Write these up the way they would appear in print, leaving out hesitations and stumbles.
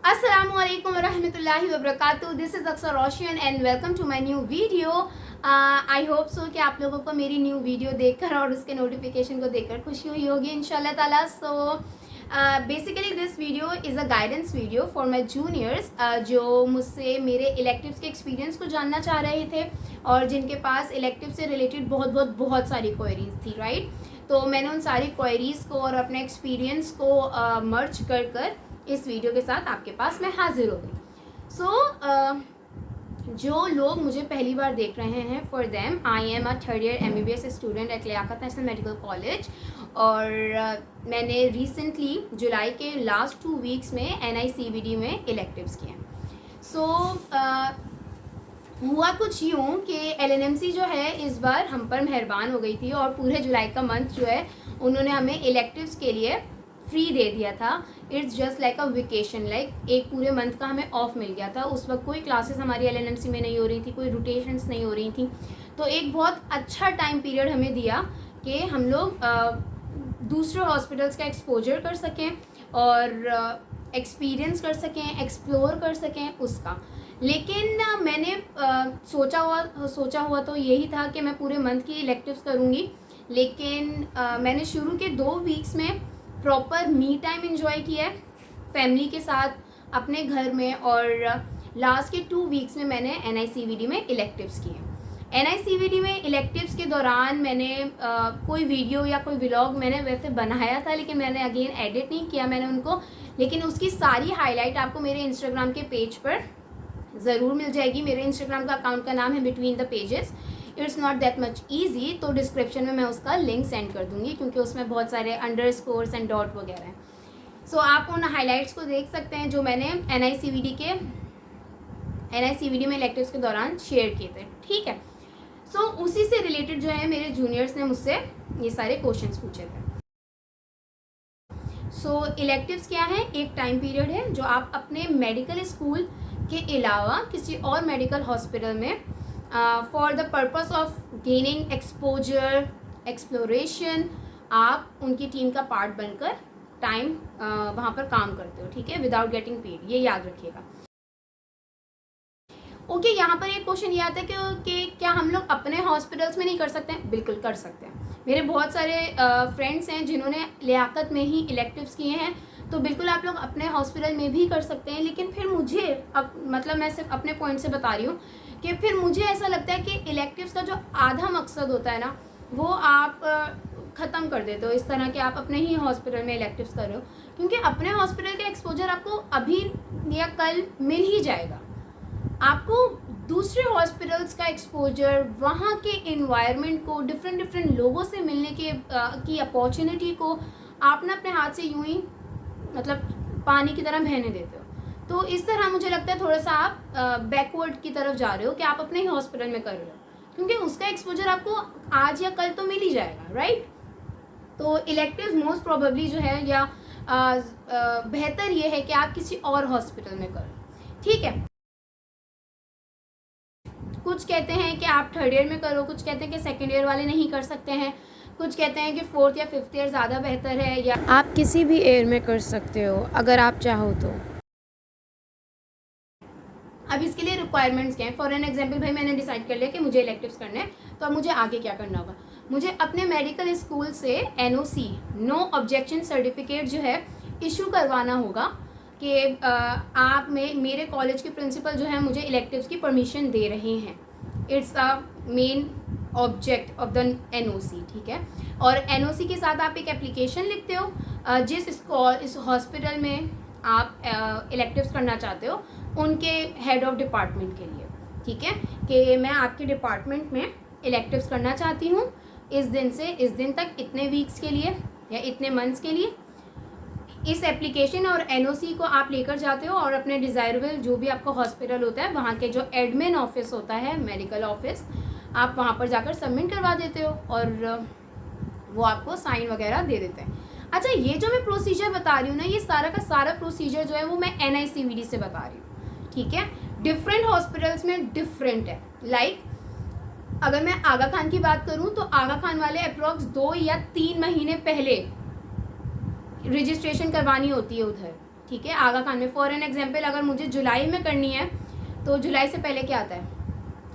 Assalamualaikum warahmatullahi wabarakatuh. This is Aksar Roshan and welcome to my new video. I hope so कि आप लोगों को मेरी new video देखकर और उसके नोटिफिकेशन को देखकर खुशी हुई होगी इंशाल्लाह ताला. So basically this video is a guidance video for my juniors जो मुझसे मेरे इलेक्टिव्स के एक्सपीरियंस को जानना चाह रहे थे और जिनके पास इलेक्टिव से रिलेटेड बहुत सारी क्वेरीज थी, राइट. तो मैंने उन सारी क्वेरीज़ को और अपने एक्सपीरियंस को मर्ज कर इस वीडियो के साथ आपके पास मैं हाजिर हो गई. सो जो लोग मुझे पहली बार देख रहे हैं, for them I am a third year MBBS student at Liaquat national medical college और मैंने रिसेंटली जुलाई के लास्ट 2 वीक्स में NICVD में इलेक्टिव्स किए हैं. सो हुआ कुछ यूँ कि LNMC जो है इस बार हम पर मेहरबान हो गई थी और पूरे जुलाई का मंथ जो है उन्होंने हमें इलेक्टिव्स के लिए फ्री दे दिया था. It's just like a vacation, like एक पूरे मंथ का हमें ऑफ मिल गया था. उस वक्त कोई क्लासेस हमारी LNMC में नहीं हो रही थी, कोई रोटेशंस नहीं हो रही थी. तो एक बहुत अच्छा टाइम पीरियड हमें दिया कि हम लोग दूसरे हॉस्पिटल्स का एक्सपोजर कर सकें और एक्सपीरियंस कर सकें, एक्सप्लोर कर सकें उसका. लेकिन मैंने सोचा हुआ तो यही था कि मैं पूरे मंथ की इलेक्टिव्स करूँगी. लेकिन मैंने शुरू के 2 वीक्स में प्रॉपर मी टाइम एंजॉय किया है फैमिली के साथ अपने घर में और लास्ट के 2 वीक्स में मैंने NICVD में इलेक्टिव्स किए. NICVD में इलेक्टिव्स के दौरान मैंने कोई वीडियो या कोई व्लॉग मैंने वैसे बनाया था लेकिन मैंने अगेन एडिट नहीं किया मैंने उनको. लेकिन उसकी सारी हाईलाइट आपको मेरे इंस्टाग्राम के पेज पर ज़रूर मिल जाएगी. मेरे इंस्टाग्राम का अकाउंट का नाम है between the pages. It's not that much easy, तो डिस्क्रिप्शन में मैं उसका लिंक सेंड कर दूँगी क्योंकि उसमें बहुत सारे अंडरस्कोर्स एंड डॉट वगैरह हैं. सो आप उन हाइलाइट्स को देख सकते हैं जो मैंने NICVD में इलेक्टिव्स के दौरान शेयर किए थे, ठीक है. सो उसी से रिलेटेड जो है मेरे जूनियर्स ने मुझसे ये सारे क्वेश्चंस पूछे थे. सो इलेक्टिव्स क्या है? एक टाइम पीरियड है जो आप अपने मेडिकल स्कूल के अलावा किसी और मेडिकल हॉस्पिटल में for the purpose of gaining exposure, exploration आप उनकी टीम का पार्ट बनकर टाइम वहाँ पर काम करते हो, ठीक है, विदाउट गेटिंग पेड. ये याद रखिएगा. ओके, यहाँ पर एक क्वेश्चन ये आता है कि क्या हम लोग अपने हॉस्पिटल्स में नहीं कर सकते हैं? बिल्कुल कर सकते हैं. मेरे बहुत सारे फ्रेंड्स हैं जिन्होंने लियाकत में ही इलेक्टिव्स किए हैं, तो बिल्कुल आप लोग अपने हॉस्पिटल में भी कर सकते हैं. लेकिन फिर मुझे मतलब मैं सिर्फ अपने पॉइंट से बता रही हूँ कि फिर मुझे ऐसा लगता है कि इलेक्टिव्स का जो आधा मकसद होता है ना वो आप ख़त्म कर देते हो इस तरह कि आप अपने ही हॉस्पिटल में इलेक्टिव्स कर रहे हो. क्योंकि अपने हॉस्पिटल का एक्सपोजर आपको अभी या कल मिल ही जाएगा. आपको दूसरे हॉस्पिटल्स का एक्सपोजर, वहाँ के इन्वायरमेंट को, डिफरेंट लोगों से मिलने की अपॉर्चुनिटी को आप ना अपने हाथ से यूं ही मतलब पानी की तरह बहने देते हो. तो इस तरह मुझे लगता है थोड़ा सा आप बैकवर्ड की तरफ जा रहे हो कि आप अपने ही हॉस्पिटल में कर रहे हो क्योंकि उसका एक्सपोजर आपको आज या कल तो मिल ही जाएगा, राइट. तो इलेक्टिव मोस्ट प्रोबेबली जो है या बेहतर ये है कि आप किसी और हॉस्पिटल में करो, ठीक है. कुछ कहते हैं कि आप 3rd ईयर में करो, कुछ कहते हैं कि 2nd ईयर वाले नहीं कर सकते हैं, कुछ कहते हैं कि 4th या 5th ईयर ज़्यादा बेहतर है, या आप किसी भी ईयर में कर सकते हो अगर आप चाहो तो. अब इसके लिए रिक्वायरमेंट्स क्या हैं? फॉर एन एग्जांपल भाई मैंने डिसाइड कर लिया कि मुझे इलेक्टिव्स करने हैं, तो अब मुझे आगे क्या करना होगा? मुझे अपने मेडिकल स्कूल से NOC, नो ऑब्जेक्शन सर्टिफिकेट जो है इशू करवाना होगा कि आप मेरे कॉलेज के प्रिंसिपल जो है मुझे इलेक्टिव्स की परमिशन दे रहे हैं. It's a main object of the NOC, ठीक है. और NOC के साथ आप एक एप्लीकेशन लिखते हो जिस हॉस्पिटल में आप इलेक्टिव्स करना चाहते हो उनके हेड ऑफ डिपार्टमेंट के लिए, ठीक है, कि मैं आपके डिपार्टमेंट में इलेक्टिव्स करना चाहती हूँ इस दिन से इस दिन तक, इतने वीक्स के लिए या इतने मंथ्स के लिए. इस एप्लीकेशन और NOC को आप लेकर जाते हो और अपने डिज़ायरेबल जो भी आपका हॉस्पिटल होता है वहाँ के जो एडमिन ऑफिस होता है, मेडिकल ऑफिस, आप वहाँ पर जाकर सबमिट करवा देते हो और वो आपको साइन वगैरह दे देते हैं. अच्छा, ये जो मैं प्रोसीजर बता रही हूँ ना, ये सारा का सारा प्रोसीजर जो है वो मैं NICVD से बता रही हूँ, ठीक है. डिफरेंट हॉस्पिटल्स में डिफरेंट है. लाइक अगर मैं आगा खान की बात करूँ तो आगा खान वाले अप्रॉक्स 2 या 3 महीने पहले रजिस्ट्रेशन करवानी होती है उधर, ठीक है, आगा खान में। फॉर एन एग्जाम्पल अगर मुझे जुलाई में करनी है तो जुलाई से पहले क्या आता है,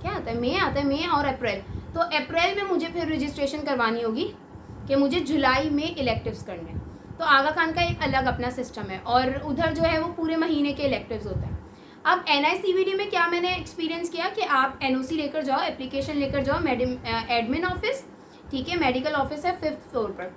क्या आता है, मई आता है, मई और अप्रैल। तो अप्रैल में मुझे फिर रजिस्ट्रेशन करवानी होगी कि मुझे जुलाई में इलेक्टिव्स करने हैं। तो आगा खान का एक अलग अपना सिस्टम है और उधर जो है वो पूरे महीने के इलेक्टिव्स होते हैं। अब NICVD में क्या मैंने एक्सपीरियंस किया कि आप NOC लेकर जाओ, एप्लीकेशन लेकर जाओ एडमिन ऑफिस, ठीक है, मेडिकल ऑफिस है 5th फ्लोर पर।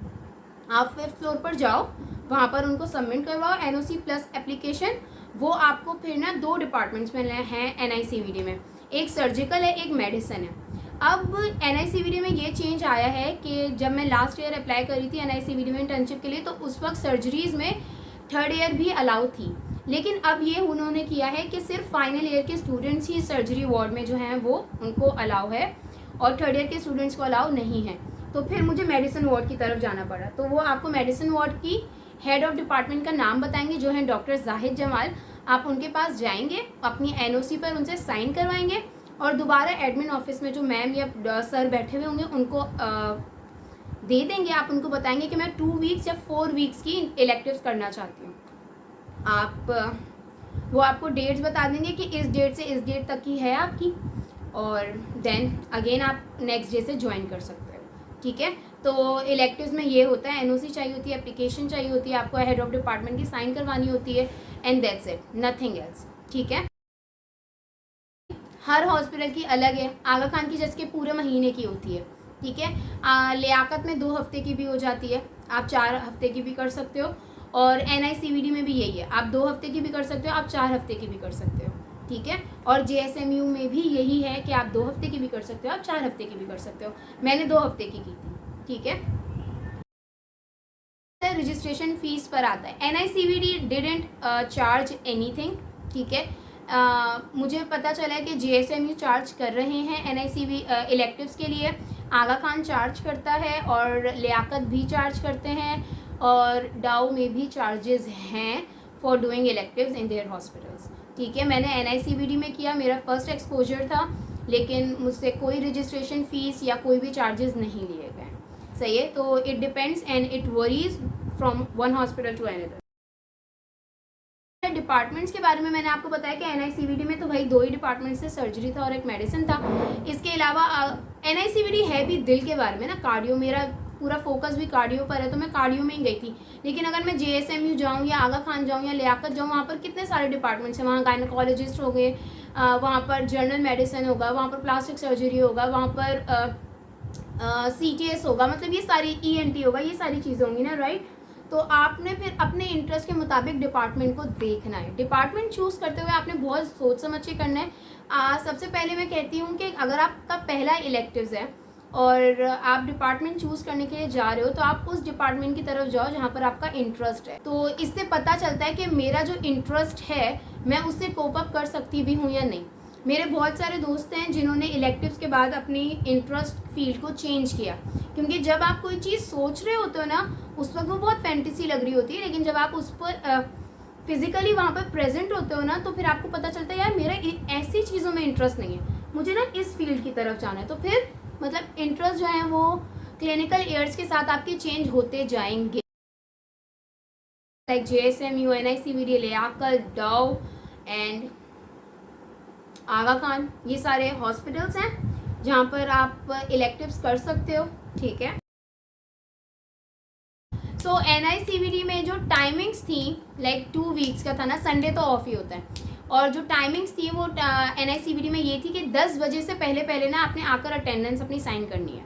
आप 5th फ्लोर पर जाओ, वहाँ पर उनको सबमिट करवाओ NOC प्लस एप्लीकेशन। वो आपको फिर ना 2 डिपार्टमेंट्स में हैं NICVD में, एक सर्जिकल है, एक मेडिसिन है। अब NICVD में ये चेंज आया है कि जब मैं लास्ट ईयर अप्लाई करी थी NICVD में इंटर्नशिप के लिए, तो उस वक्त सर्जरीज़ में 3rd ईयर भी अलाउ थी। लेकिन अब ये उन्होंने किया है कि सिर्फ फाइनल ईयर के स्टूडेंट्स ही सर्जरी वार्ड में जो हैं वो उनको अलाउ है और 3rd ईयर के स्टूडेंट्स को अलाउ नहीं है। तो फिर मुझे मेडिसिन वार्ड की तरफ जाना पड़ा। तो वो आपको मेडिसिन वार्ड की हेड ऑफ डिपार्टमेंट का नाम बताएंगे, जो है डॉक्टर जाहिद जमाल। आप उनके पास जाएंगे, अपनी NOC पर उनसे साइन करवाएंगे और दोबारा एडमिन ऑफिस में जो मैम या सर बैठे हुए होंगे उनको दे देंगे। आप उनको बताएंगे कि मैं 2 वीक्स या 4 वीक्स की इलेक्टिव्स करना चाहती हूँ। वो आपको डेट्स बता देंगे कि इस डेट से इस डेट तक की है आपकी, और देन अगेन आप नेक्स्ट डे से ज्वाइन कर सकते हो, ठीक है। तो इलेक्टिव्स में ये होता है, NOC चाहिए होती है, एप्लीकेशन चाहिए होती है, आपको हेड ऑफ डिपार्टमेंट की साइन करवानी होती है, and that's it, nothing else, ठीक है। हर हॉस्पिटल की अलग है। आगा खान की जैसे कि पूरे महीने की होती है, ठीक है। लियाकत में 2 हफ्ते की भी हो जाती है, आप 4 हफ्ते की भी कर सकते हो, और NICVD में भी यही है, आप 2 हफ्ते की भी कर सकते हो, आप 4 हफ्ते की भी कर सकते हो, ठीक है। और JSMU में भी यही है कि आप 2 हफ्ते की भी कर सकते हो, आप 4 हफ्ते की भी कर सकते हो। मैंने 2 हफ्ते की थी, ठीक है। रजिस्ट्रेशन फीस पर आता है, NICVD डिडंट चार्ज एनीथिंग, ठीक है। मुझे पता चला है कि JSMU चार्ज कर रहे हैं NICVD इलेक्टिव्स के लिए, आगा खान चार्ज करता है और लियाकत भी चार्ज करते हैं, और डाउ में भी चार्जेस हैं for doing electives in their hospitals, ठीक है। मैंने NICVD में किया, मेरा फर्स्ट एक्सपोजर था, लेकिन मुझसे कोई रजिस्ट्रेशन फ़ीस या कोई भी चार्जेस नहीं लिए गए, सही है। तो it depends and it varies from one hospital to another. Departments के बारे में मैंने आपको बताया कि NICVD में तो भाई 2 ही डिपार्टमेंट्स से, सर्जरी था और एक मेडिसिन था। इसके अलावा NICVD है भी दिल के बारे में ना, कार्डियो, मेरा पूरा फोकस भी कार्डियो पर है, तो मैं कार्डियो में ही गई थी। लेकिन अगर मैं JSMU जाऊँ या आगा खान जाऊँ या लियाकत जाऊँ, वहाँ पर कितने सारे डिपार्टमेंट्स हैं। वहाँ गायनोकोलॉजिस्ट हो गए, वहाँ पर जनरल मेडिसिन होगा, वहाँ पर प्लास्टिक सर्जरी होगा, वहाँ पर CTS होगा, मतलब ये सारी ENT होगा, ये सारी चीज़ें होंगी ना, राइट। तो आपने फिर अपने इंटरेस्ट के मुताबिक डिपार्टमेंट को देखना है। डिपार्टमेंट चूज़ करते हुए आपने बहुत सोच समझ के करना है। सबसे पहले मैं कहती हूँ कि अगर आपका पहला इलेक्टिव्स है और आप डिपार्टमेंट चूज़ करने के लिए जा रहे हो, तो आप उस डिपार्टमेंट की तरफ जाओ जहाँ पर आपका इंटरेस्ट है। तो इससे पता चलता है कि मेरा जो इंटरेस्ट है मैं उससे कोप अप कर सकती भी हूँ या नहीं। मेरे बहुत सारे दोस्त हैं जिन्होंने इलेक्टिव्स के बाद अपनी इंटरेस्ट फील्ड को चेंज किया, क्योंकि जब आप कोई चीज़ सोच रहे होते हो ना, उस वक्त वो बहुत फैंटेसी लग रही होती है, लेकिन जब आप उस पर फिजिकली वहाँ पर प्रेजेंट होते हो ना, तो फिर आपको पता चलता है यार मेरा ऐसी चीज़ों में इंटरेस्ट नहीं है, मुझे ना इस फील्ड की तरफ जाना है। तो फिर मतलब इंटरेस्ट जो है वो क्लिनिकल ईयर्स के साथ आपके चेंज होते जाएंगे। लाइक JSMU, NICVD, लियाकत, डाउ एंड आगा खान, ये सारे हॉस्पिटल्स हैं जहाँ पर आप इलेक्टिव्स कर सकते हो, ठीक है। सो NICVD में जो टाइमिंग्स थी, लाइक 2 वीक्स का था ना, संडे तो ऑफ ही होता है, और जो टाइमिंग्स थी वो NICVD में ये थी कि 10 बजे से पहले पहले ना आपने आकर अटेंडेंस अपनी साइन करनी है,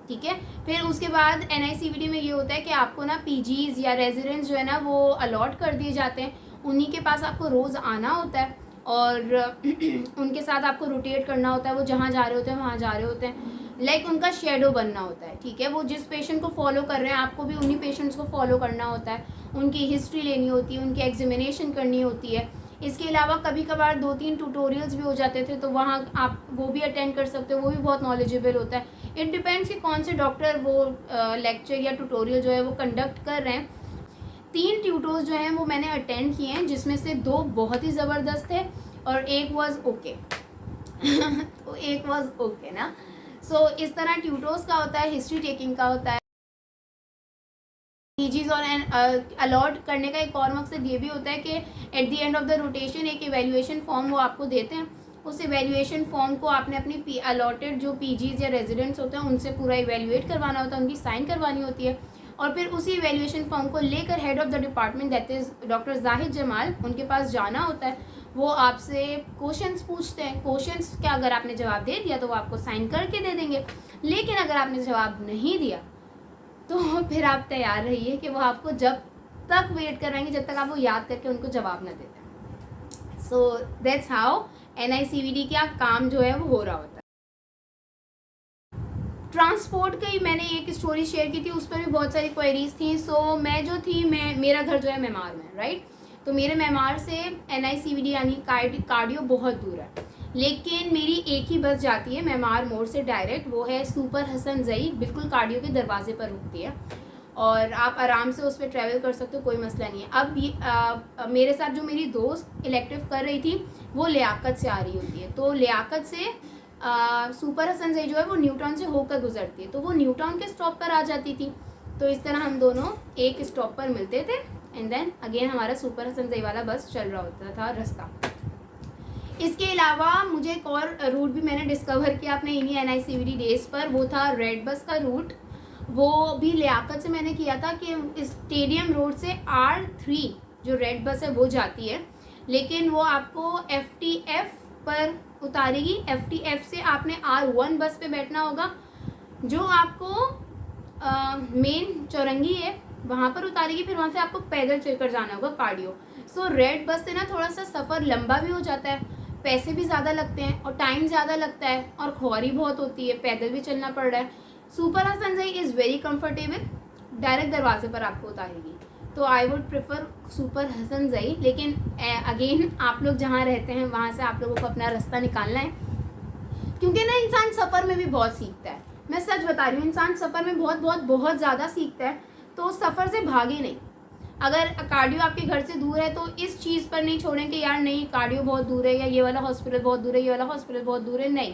ठीक है। फिर उसके बाद NICVD में ये होता है कि आपको ना PGs या रेजिडेंट्स जो है ना वो अलॉट कर दिए जाते हैं, उन्हीं के पास आपको रोज़ आना होता है और उनके साथ आपको रोटेट करना होता है, वो जहाँ जा रहे होते हैं वहाँ जा रहे होते हैं, लाइक उनका शेडो बनना होता है, ठीक है। वो जिस पेशेंट को फॉलो कर रहे हैं आपको भी उन्हीं पेशेंट्स को फॉलो करना होता है, उनकी हिस्ट्री लेनी होती है, उनकी एग्जामिनेशन करनी होती है। इसके अलावा कभी कभार 2-3 ट्यूटोरियल्स भी हो जाते थे, तो वहाँ आप वो भी अटेंड कर सकते हो, वो भी बहुत नॉलेजेबल होता है। इट डिपेंड्स कि कौन से डॉक्टर वो लेक्चर या ट्यूटोरियल जो है वो कंडक्ट कर रहे हैं। 3 ट्यूटोर्स जो हैं वो मैंने अटेंड किए हैं, जिसमें से 2 बहुत ही ज़बरदस्त थे और एक वाज ओके तो एक वाज ओके ना। सो इस तरह ट्यूटोर्स का होता है, हिस्ट्री टेकिंग का होता है। पीजीज और अलॉट करने का एक और मकसद ये भी होता है कि at the end of the rotation एक इवेल्युएशन फॉर्म वो आपको देते हैं। उस इवेल्युएशन फॉर्म को आपने अपनी अलॉटेड जो पीजीज या रेजिडेंट्स होते हैं उनसे पूरा इवेल्युएट करवाना होता है, उनकी साइन करवानी होती है, और फिर उसी इवेल्युएशन फॉर्म को लेकर head of the department that is doctor Zahid Jamal, उनके पास जाना होता है। वो आपसे क्वेश्चंस पूछते हैं। क्वेश्चंस का अगर आपने जवाब दे दिया तो वो आपको साइन करके दे देंगे, लेकिन अगर आपने जवाब नहीं दिया तो फिर आप तैयार रहिए कि वो आपको जब तक वेट करवाएंगे जब तक आप वो याद करके उनको जवाब ना देते। सो दैट्स हाउ NICVD का काम जो है वो हो रहा होता है। ट्रांसपोर्ट की मैंने एक स्टोरी शेयर की थी, उस पर भी बहुत सारी क्वेरीज थी। सो मैं जो थी, मेरा घर जो है मेमार में, राइट। तो मेरे मेमार से NICVD यानी कार्डियो बहुत दूर है, लेकिन मेरी एक ही बस जाती है मेमार मोड़ से डायरेक्ट, वो है सुपर हसन जई, बिल्कुल कार्डियो के दरवाजे पर रुकती है और आप आराम से उस पर ट्रैवल कर सकते हो, कोई मसला नहीं है। अब मेरे साथ जो मेरी दोस्त इलेक्टिव कर रही थी वो लियाकत से आ रही होती है, तो लियाकत से सुपर हसन जई जो है वो न्यू टाउन से होकर गुजरती है, तो वो न्यू टाउन के स्टॉप पर आ जाती थी। तो इस तरह हम दोनों एक स्टॉप पर मिलते थे एंड देन अगेन हमारा सुपर हसन जई वाला बस चल रहा होता था रास्ता। इसके अलावा मुझे एक और रूट भी मैंने डिस्कवर किया अपने इन्हीं NICVD डेज पर, वो था रेड बस का रूट। वो भी लियाकत से मैंने किया था कि स्टेडियम रोड से R3 जो रेड बस है वो जाती है, लेकिन वो आपको FTF पर उतारेगी। FTF से आपने R1 बस पे बैठना होगा जो आपको मेन चौरंगी है वहाँ पर उतारेगी, फिर वहाँ से आपको पैदल चलकर जाना होगा कार्डियो। सो रेड बस से ना थोड़ा सा सफ़र लंबा भी हो जाता है, पैसे भी ज़्यादा लगते हैं और टाइम ज़्यादा लगता है और ख्वारी बहुत होती है, पैदल भी चलना पड़ रहा है। सुपर हसन जई इज़ वेरी कंफर्टेबल, डायरेक्ट दरवाजे पर आपको उतारेगी, तो I would prefer super Hasan Zai. लेकिन अगेन आप लोग जहाँ रहते हैं वहाँ से आप लोगों को अपना रास्ता निकालना है, क्योंकि ना इंसान सफ़र में भी बहुत सीखता है। मैं सच बता रही हूँ, इंसान सफ़र में बहुत बहुत बहुत ज़्यादा सीखता है, तो सफ़र से भागे नहीं। अगर कार्डियो आपके घर से दूर है तो इस चीज़ पर नहीं छोड़ें कि यार नहीं कार्डियो बहुत दूर है या ये वाला हॉस्पिटल बहुत दूर है, ये वाला हॉस्पिटल बहुत दूर है। नहीं,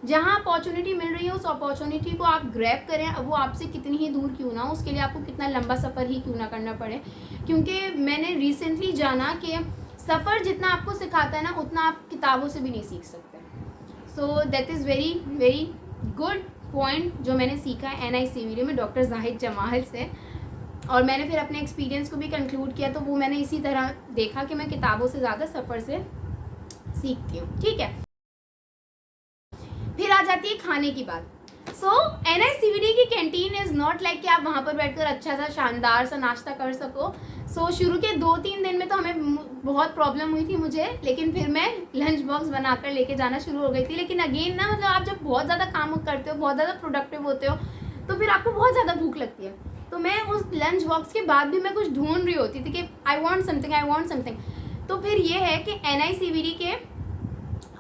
जहाँ अपॉर्चुनिटी मिल रही है उस अपॉर्चुनिटी को आप ग्रैब करें, अब वो आपसे कितनी ही दूर क्यों ना हो, उसके लिए आपको कितना लंबा सफ़र ही क्यों ना करना पड़े। क्योंकि मैंने रिसेंटली जाना कि सफ़र जितना आपको सिखाता है ना उतना आप किताबों से भी नहीं सीख सकते। So that is very very good point जो मैंने सीखा है NICVD में डॉक्टर जाहिद जमाल से, और मैंने फिर अपने एक्सपीरियंस को भी कंक्लूड किया। तो वो मैंने इसी तरह देखा कि मैं किताबों से ज़्यादा सफ़र से सीखती हूँ, ठीक है। फिर आ जाती है खाने की बात। सो NICVD की कैंटीन इज़ नॉट लाइक कि आप वहाँ पर बैठकर अच्छा सा शानदार सा नाश्ता कर सको। सो शुरू के 2-3 दिन में तो हमें बहुत प्रॉब्लम हुई थी मुझे, लेकिन फिर मैं लंच बॉक्स बनाकर लेके जाना शुरू हो गई थी। लेकिन अगेन ना मतलब आप जब बहुत ज़्यादा काम करते हो, बहुत ज़्यादा प्रोडक्टिव होते हो, तो फिर आपको बहुत ज़्यादा भूख लगती है। तो मैं उस लंच बॉक्स के बाद भी मैं कुछ ढूंढ रही होती थी कि आई वांट समथिंग। तो फिर ये है कि NICVD के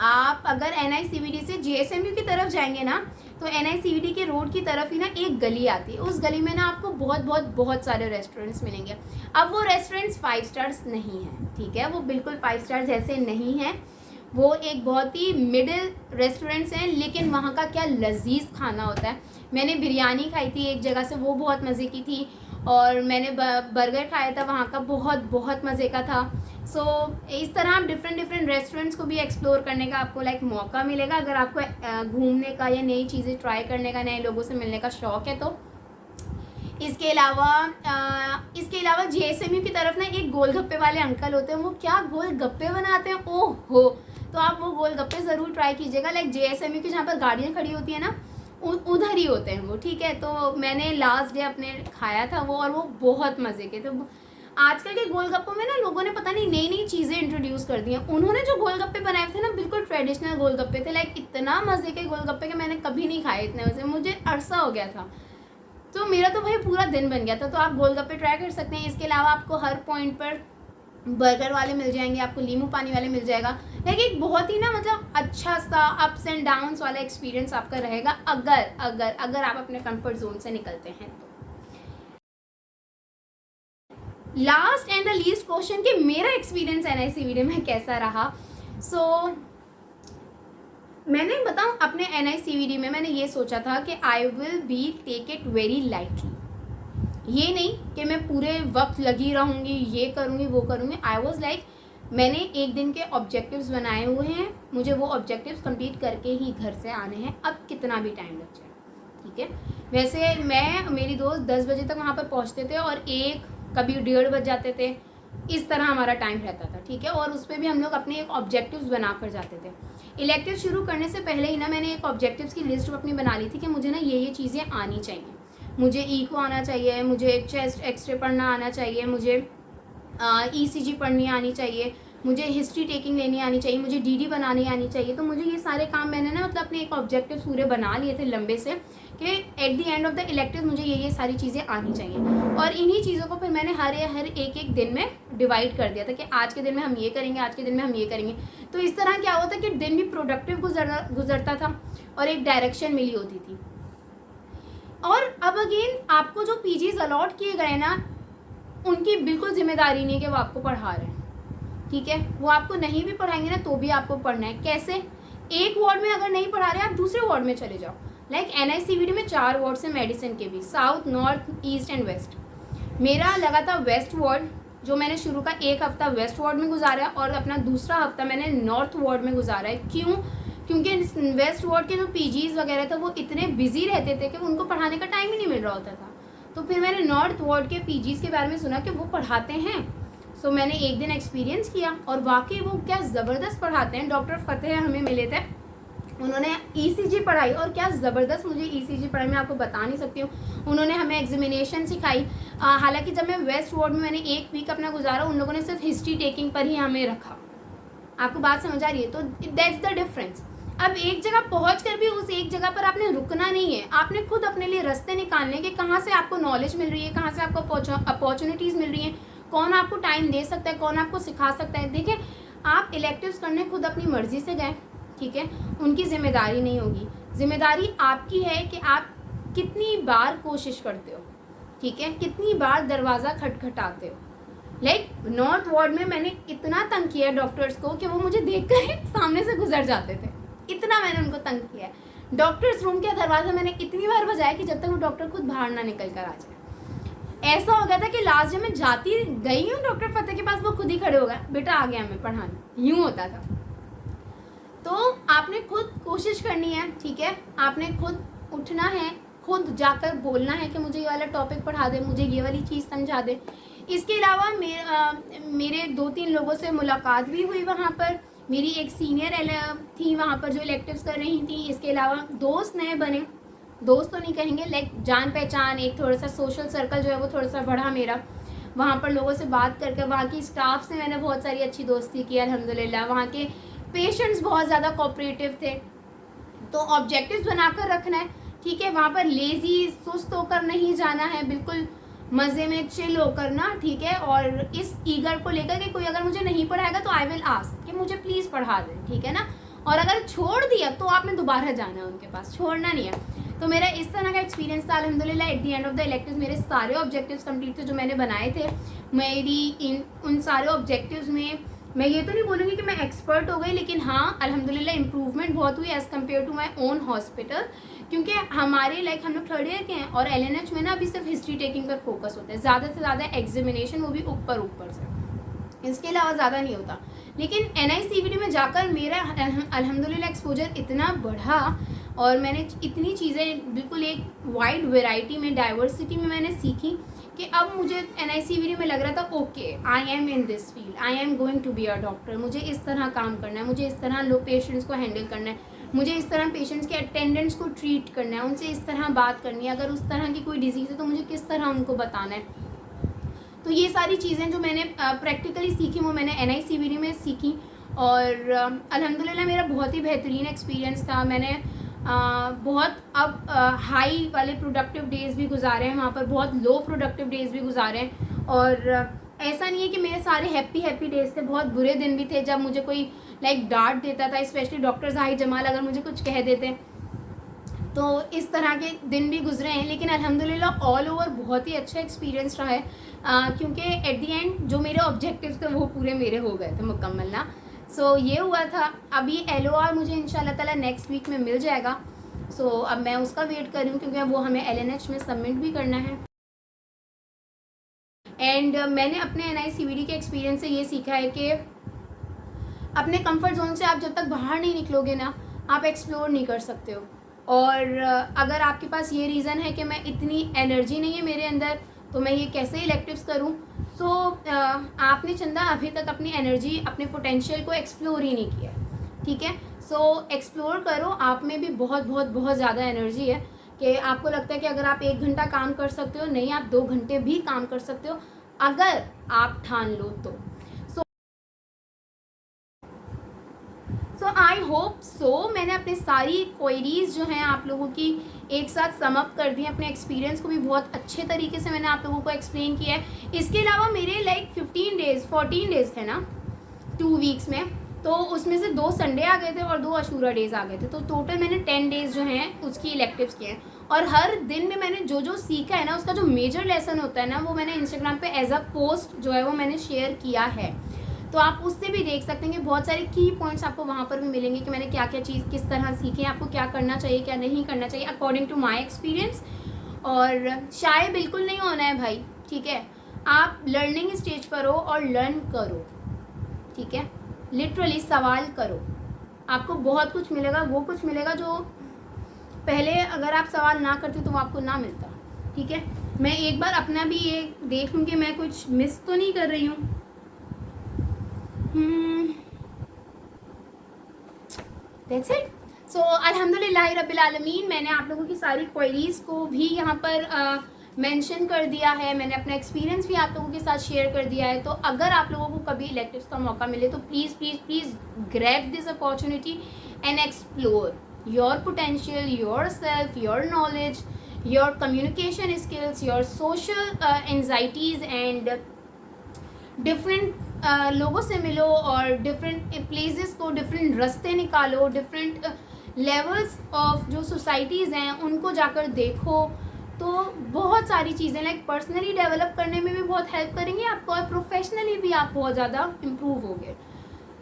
आप अगर NICVD से JSMU की तरफ जाएंगे ना, तो NICVD के रोड की तरफ ही ना एक गली आती है। उस गली में ना आपको बहुत सारे रेस्टोरेंट्स मिलेंगे। अब वो रेस्टोरेंट्स 5 स्टार्स नहीं हैं, ठीक है, वो बिल्कुल 5 स्टार्स जैसे नहीं हैं, वो एक बहुत ही मिडिल रेस्टोरेंट्स हैं, लेकिन वहाँ का क्या लजीज खाना होता है। मैंने बिरयानी खाई थी एक जगह से, वो बहुत मज़े की थी, और मैंने बर्गर खाया था वहाँ का, बहुत मज़े का था। सो इस तरह आप डिफरेंट रेस्टोरेंट्स को भी एक्सप्लोर करने का आपको मौका मिलेगा अगर आपको घूमने का या नई चीज़ें ट्राई करने का, नए लोगों से मिलने का शौक़ है। तो इसके अलावा JSMU की तरफ ना एक गोलगप्पे वाले अंकल होते हैं, वो क्या गोलगप्पे बनाते हैं, ओह हो। तो आप वो गोलगप्पे ज़रूर ट्राई कीजिएगा। लाइक JSMU की जहाँ पर गाड़ियाँ खड़ी होती है ना, उधर ही होते हैं वो, ठीक है। तो मैंने लास्ट डे अपने खाया था वो, और वो बहुत मज़े के थे। आजकल के गोलगप्पों में ना लोगों ने पता नहीं नई चीज़ें इंट्रोड्यूस कर दी हैं। उन्होंने जो गोलगप्पे बनाए थे ना बिल्कुल ट्रेडिशनल गोलगप्पे थे, लाइक इतना मज़े के गोलगप्पे के मैंने कभी नहीं खाए इतने मज़े, मुझे अरसा हो गया था। तो मेरा तो भाई पूरा दिन बन गया था। तो आप गोलगप्पे ट्राई कर सकते हैं। इसके अलावा आपको हर पॉइंट पर बर्गर वाले मिल जाएंगे, आपको नींबू पानी वाले मिल जाएगा। लेकिन एक बहुत ही ना मतलब अच्छा सा अप्स एंड डाउन्स वाला एक्सपीरियंस आपका रहेगा अगर आप अपने कंफर्ट जोन से निकलते हैं तो। Last and the least question कि मेरा एक्सपीरियंस NICVD में कैसा रहा। सो मैंने बताऊं अपने NICVD में मैंने ये सोचा था कि I will be take it very lightly, ये नहीं कि मैं पूरे वक्त लगी रहूँगी, ये करूँगी वो करूँगी। आई वॉज लाइक मैंने एक दिन के ऑब्जेक्टिव्स बनाए हुए हैं, मुझे वो ऑब्जेक्टिव्स कंप्लीट करके ही घर से आने हैं, अब कितना भी टाइम लग जाए, ठीक है। वैसे मेरी दोस्त 10 बजे तक वहाँ पर पहुँचते थे और कभी 1:30 बज जाते थे, इस तरह हमारा टाइम रहता था, ठीक है। और उस पर भी हम लोग अपने एक ऑब्जेक्टिव्स बना कर जाते थे। इलेक्टिव शुरू करने से पहले ही ना मैंने एक ऑब्जेक्टिव्स की लिस्ट अपनी बना ली थी कि मुझे ना ये चीज़ें आनी चाहिए। मुझे ईको आना चाहिए, मुझे चेस्ट एक्सरे पढ़ना आना चाहिए, मुझे ECG पढ़नी आनी चाहिए, मुझे हिस्ट्री टेकिंग लेनी आनी चाहिए, मुझे DD बनानी आनी चाहिए। तो मुझे ये सारे काम मैंने ना मतलब अपने एक ऑब्जेक्टिव पूरे बना लिए थे लंबे से कि at the end of the elective मुझे ये सारी चीज़ें आनी चाहिए। और इन्हीं चीज़ों को फिर मैंने हर एक दिन में डिवाइड कर दिया था कि आज के दिन में हम ये करेंगे, आज के दिन में हम ये करेंगे। तो इस तरह क्या होता कि दिन भी प्रोडक्टिव गुजरता था और एक डायरेक्शन मिली होती थी। और अब अगेन आपको जो PGs अलॉट किए गए ना, उनकी बिल्कुल जिम्मेदारी नहीं है कि वो आपको पढ़ा रहे हैं, ठीक है। वो आपको नहीं भी पढ़ाएंगे ना तो भी आपको पढ़ना है। कैसे? एक वार्ड में अगर नहीं पढ़ा रहे आप दूसरे वार्ड में चले जाओ। लाइक NICVD में 4 वार्ड्स हैं मेडिसिन के भी, south, north, east and west. मेरा लगा था वेस्ट वार्ड, जो मैंने शुरू का 1 हफ्ता वेस्ट वार्ड में गुजारा और अपना दूसरा हफ्ता मैंने नॉर्थ वार्ड में गुजारा है। क्यों? क्योंकि वेस्ट वार्ड के जो PGs वगैरह थे वो इतने बिजी रहते थे कि उनको पढ़ाने का टाइम ही नहीं मिल रहा होता था। तो फिर मैंने नॉर्थ वार्ड के PGs के बारे में सुना कि वो पढ़ाते हैं। सो मैंने एक दिन एक्सपीरियंस किया और वाकई वो क्या ज़बरदस्त पढ़ाते हैं। डॉक्टर फतेह हमें मिले थे, उन्होंने ECG पढ़ाई और क्या ज़बरदस्त मुझे ECG पढ़ाई मैं आपको बता नहीं सकती हूँ। उन्होंने हमें एग्जामिनेशन सिखाई। हालांकि जब मैं वेस्ट वार्ड में मैंने 1 वीक अपना गुजारा, उन लोगों ने सिर्फ हिस्ट्री टेकिंग पर ही हमें रखा। आपको बात समझ आ रही है? तो दैट्स द डिफरेंस। अब एक जगह पहुँच कर भी उस एक जगह पर आपने रुकना नहीं है, आपने खुद अपने लिए रास्ते निकालने के, कहाँ से आपको नॉलेज मिल रही है, कहाँ से आपको अपॉर्चुनिटीज़ मिल रही हैं, कौन आपको टाइम दे सकता है, कौन आपको सिखा सकता है। देखिए, आप इलेक्टिव्स करने खुद अपनी मर्जी से गए, ठीक है, उनकी जिम्मेदारी नहीं होगी। जिम्मेदारी आपकी है कि आप कितनी बार कोशिश करते हो, ठीक है, कितनी बार दरवाज़ा खटखटाते हो। लाइक नॉर्थ वार्ड में मैंने इतना तंग किया डॉक्टर्स को कि वो मुझे देखकर सामने से गुजर जाते थे, इतना मैंने उनको तंग किया है। डॉक्टर्स रूम का दरवाज़ा मैंने इतनी बार बजाया कि जब तक वो डॉक्टर खुद बाहर ना निकल कर आ जाए। ऐसा हो गया था कि लास्ट जब मैं जाती गई हूँ डॉक्टर फतेह के पास, वो खुद ही खड़े हो गए, बेटा आ गया मैं पढ़ाने, यूँ होता था। तो आपने खुद कोशिश करनी है, ठीक है, आपने खुद उठना है, खुद जाकर बोलना है कि मुझे ये वाला टॉपिक पढ़ा दे, मुझे ये वाली चीज़ समझा दे। इसके अलावा मेरे 2-3 लोगों से मुलाकात भी हुई वहाँ पर। मेरी एक सीनियर थी वहाँ पर जो इलेक्टिव्स कर रही थी। इसके अलावा दोस्त नए बने, दोस्त तो नहीं कहेंगे, लाइक जान पहचान, एक थोड़ा सा सोशल सर्कल जो है वो थोड़ा सा बढ़ा मेरा। वहाँ पर लोगों से बात करके, वहाँ की स्टाफ से मैंने बहुत सारी अच्छी दोस्ती की अल्हम्दुलिल्लाह। वहाँ के पेशेंट्स बहुत ज़्यादा कोऑपरेटिव थे। तो ऑब्जेक्टिव्स बनाकर रखना है, ठीक है। वहाँ पर लेज़ी सुस्त होकर नहीं जाना है, बिल्कुल मज़े में चिल होकर ना, ठीक है। और इस ईगर को लेकर कि कोई अगर मुझे नहीं पढ़ाएगा तो आई विल आस्क कि मुझे प्लीज़ पढ़ा दें, ठीक है ना। और अगर छोड़ दिया तो आपने दोबारा जाना है उनके पास, छोड़ना नहीं है। तो मेरा इस तरह का एक्सपीरियंस था अल्हम्दुलिल्लाह। At the end of the electives मेरे सारे ऑब्जेक्टिव्स कंप्लीट थे जो मैंने बनाए थे। उन सारे ऑब्जेक्टिव्स में मैं ये तो नहीं बोलूँगी कि मैं एक्सपर्ट हो गई, लेकिन हाँ अल्हम्दुलिल्लाह इम्प्रूवमेंट बहुत हुई as compare to my own hospital. क्योंकि हमारे लाइक हम लोग 3rd ईयर के हैं और LNH में ना अभी सिर्फ हिस्ट्री टेकिंग पर फोकस होता है, ज़्यादा से ज़्यादा एग्जामिनेशन, वो भी ऊपर से, इसके अलावा ज़्यादा नहीं होता। लेकिन NICVD में जाकर मेरा अल्हम्दुलिल्लाह एक्सपोजर इतना बढ़ा और मैंने इतनी चीज़ें बिल्कुल एक वाइड वेराइटी में, डाइवर्सिटी में मैंने सीखी कि अब मुझे NICVD में लग रहा था okay I am in this field, I am going to be a doctor. मुझे इस तरह काम करना है, मुझे इस तरह लो पेशेंट्स को हैंडल करना है, मुझे इस तरह पेशेंट्स के अटेंडेंट्स को ट्रीट करना है, उनसे इस तरह बात करनी है, अगर उस तरह की कोई डिजीज़ है तो मुझे किस तरह उनको बताना है। तो ये सारी चीज़ें जो मैंने प्रैक्टिकली सीखी वो मैंने NICVD में सीखी और अल्हम्दुलिल्लाह मेरा बहुत ही बेहतरीन एक्सपीरियंस था। मैंने बहुत अब हाई वाले प्रोडक्टिव डेज़ भी गुजारे हैं वहाँ पर, बहुत लो प्रोडक्टिव डेज़ भी गुजारे हैं। और ऐसा नहीं है कि मेरे सारे हैप्पी डेज़ थे, बहुत बुरे दिन भी थे जब मुझे कोई लाइक डांट देता था, स्पेशली डॉक्टर ज़ाहिर जमाल अगर मुझे कुछ कह देते, तो इस तरह के दिन भी गुजरे हैं। लेकिन अल्हम्दुलिल्लाह ऑल ओवर बहुत ही अच्छा एक्सपीरियंस रहा है क्योंकि एट द एंड जो मेरे ऑब्जेक्टिव्स थे वो पूरे मेरे हो गए थे मुकम्मल ना। सो ये हुआ था। अभी LOR मुझे इंशाल्लाह ताला नेक्स्ट वीक में मिल जाएगा। सो अब मैं उसका वेट कर रही हूँ क्योंकि वो हमें LNH में सबमिट भी करना है। एंड मैंने अपने NICVD के एक्सपीरियंस से ये सीखा है कि अपने कंफर्ट जोन से आप जब तक बाहर नहीं निकलोगे ना, आप एक्सप्लोर नहीं कर सकते हो। और अगर आपके पास ये रीज़न है कि मैं इतनी एनर्जी नहीं है मेरे अंदर, तो मैं ये कैसे इलेक्टिव्स करूँ, सो आपने चंदा अभी तक अपनी एनर्जी, अपने पोटेंशियल को एक्सप्लोर ही नहीं किया, ठीक है। सो एक्सप्लोर करो, आप में भी बहुत बहुत बहुत ज़्यादा एनर्जी है कि आपको लगता है कि अगर आप 1 घंटा काम कर सकते हो, नहीं आप 2 घंटे भी काम कर सकते हो अगर आप ठान लो तो। सो आई होप सो मैंने अपने सारी क्वेरीज जो हैं आप लोगों की एक साथ सम अप कर दी, अपने एक्सपीरियंस को भी बहुत अच्छे तरीके से मैंने आप लोगों को एक्सप्लेन किया है। इसके अलावा मेरे लाइक 14 डेज थे ना 2 वीक्स में, तो उसमें से 2 संडे आ गए थे और 2 अशूरा डेज आ गए थे, तो टोटल मैंने 10 डेज जो हैं उसकी इलेक्टिव्स किए हैं। और हर दिन में मैंने जो जो सीखा है ना, उसका जो मेजर लेसन होता है ना, वो मैंने इंस्टाग्राम पे एज अ पोस्ट जो है वो मैंने शेयर किया है, तो आप उससे भी देख सकते हैं कि बहुत सारे की पॉइंट्स आपको वहाँ पर भी मिलेंगे कि मैंने क्या क्या चीज़ किस तरह सीखी है, आपको क्या करना चाहिए क्या नहीं करना चाहिए अकॉर्डिंग टू माई एक्सपीरियंस। और शाय बिल्कुल नहीं होना है भाई, ठीक है। आप लर्निंग स्टेज पर हो और लर्न करो, ठीक है। लिटरली सवाल करो, आपको बहुत कुछ मिलेगा, वो कुछ मिलेगा जो पहले अगर आप सवाल ना करते तो वो आपको ना मिलता, ठीक है। मैं एक बार अपना भी ये देख लूँ कि मैं कुछ मिस तो नहीं कर रही हूँ। That's it. सो अल्हम्दुलिल्लाह रब्बिल आलमीन, मैंने आप लोगों की सारी क्वेरीज़ को भी यहाँ पर मेंशन कर दिया है, मैंने अपना एक्सपीरियंस भी आप लोगों के साथ शेयर कर दिया है। तो अगर आप लोगों को कभी इलेक्टिव्स का मौका मिले तो please please please grab this opportunity and explore your potential, your self, your knowledge, your communication skills, your social anxieties and different लोगों से मिलो और डिफरेंट प्लेसेस को, डिफरेंट रास्ते निकालो, डिफरेंट लेवल्स ऑफ जो सोसाइटीज़ हैं उनको जाकर देखो। तो बहुत सारी चीज़ें लाइक पर्सनली डेवलप करने में भी बहुत हेल्प करेंगी आपको और प्रोफेशनली भी आप बहुत ज़्यादा इम्प्रूव होगे।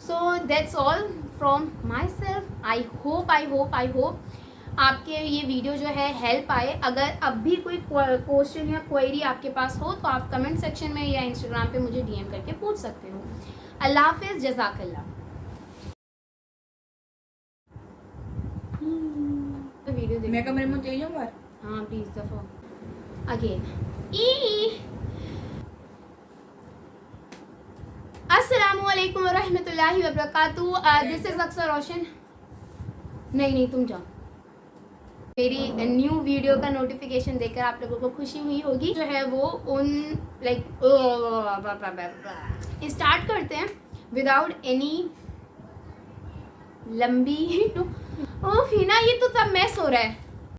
So that's all from my self. I hope आपके ये वीडियो जो है हेल्प आए। अगर अब भी कोई क्वेश्चन या क्वेरी आपके पास हो तो आप कमेंट सेक्शन में या इंस्टाग्राम पे मुझे DM करके पूछ सकते हो। अल्लाह हाफिज़, जज़ाकल्लाह। वीडियो मैं कमरे में चली जाऊँ बाहर? हाँ प्लीज़ दफ़ा अगेन। अस्सलामुअलैकुम वरहमतुल्लाहि वबरकातुहू। दिस इज़ अक्सर रोशन। नहीं तुम जाओ। मेरी न्यू वीडियो का नोटिफिकेशन देकर आप लोगों को खुशी हुई होगी। जो है वो उन लाइक स्टार्ट करते हैं विदाउट एनी लंबी ओ फीना, ये तो सब मैस हो रहा है।